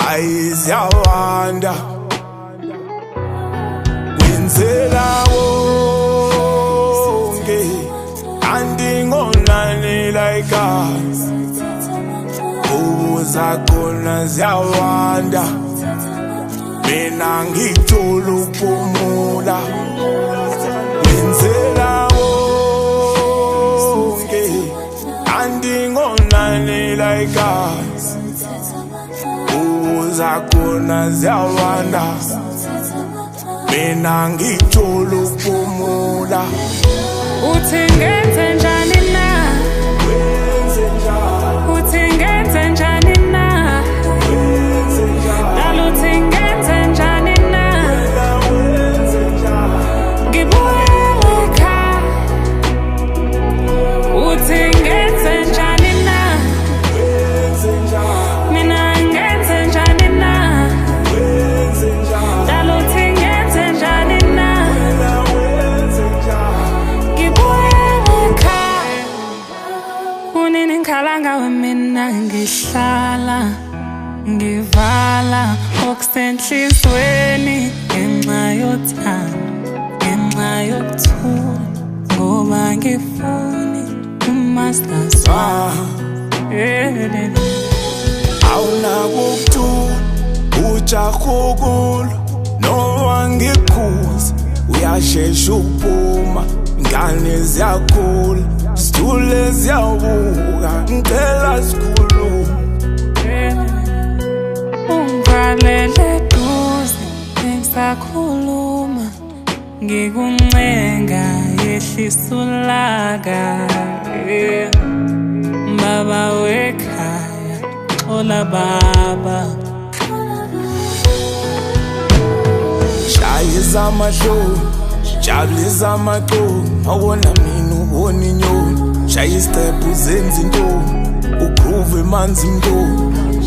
Ayiziyawanda wenzela wonke andingonani like us uzakhona ziyawanda mina ngithola ukuphumula wenzela wonke andingonani like us uzakhona ziyawanda mina ngithola ukuphumula uthi ngenze njani na uthi ngenze njani na dala uthi ngenze njani na ngibuyele ekhaya uthi ngenze njani na mina ngenze njani na dala uthi ngenze njani na ngibuyele ekhaya unini ngikhalanga wemina ngihlala ngivala okusenhlizweni ngenxa yothando ngenxa yokuthula ngoba ngifuni uMasters awunakukuthula ujahukulo noma ngikhuza uyashesha ukuphuma ingane ziyakhula sithule ziyabuka ngicela sikhuluma ungivalele eduze ngisakhuluma ngikuncenga yehlisa ulaka baba wekhaya xola baba shayisa amahloni jabulisa amaqolo awona mina ubona inyoni shaya isitepu zenza intoni ugroove emanzi intoni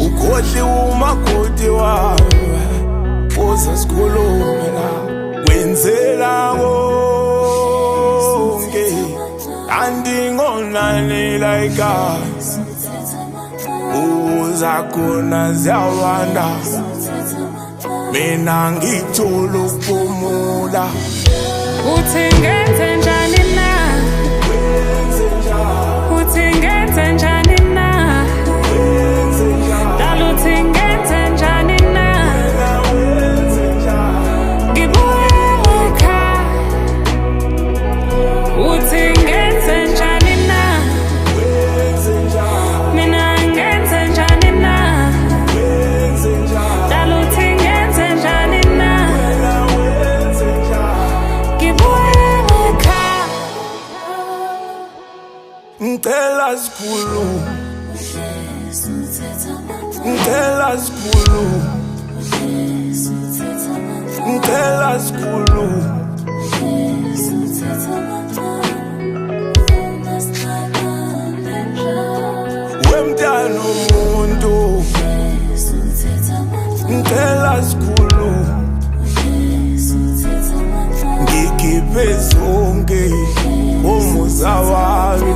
ukhohle umakoti wawe uza sikhulume la wenzela konke andingonani like us uzakhona ziyawanda mina ngithola ukuphumula uthi ngenze njani na uthi ngenze njani na dala uthi ngenze njani na ngibuyele ekhaya uthi ngenze njani na mina ngenze njani na dala uthi ngenze njani na ngibuyele ekhaya ngicela sikhulume ngicela sikhulume ngicela sikhulume wemntana umuntu ngicela sikhulume ngikhiphe zonke umuza wami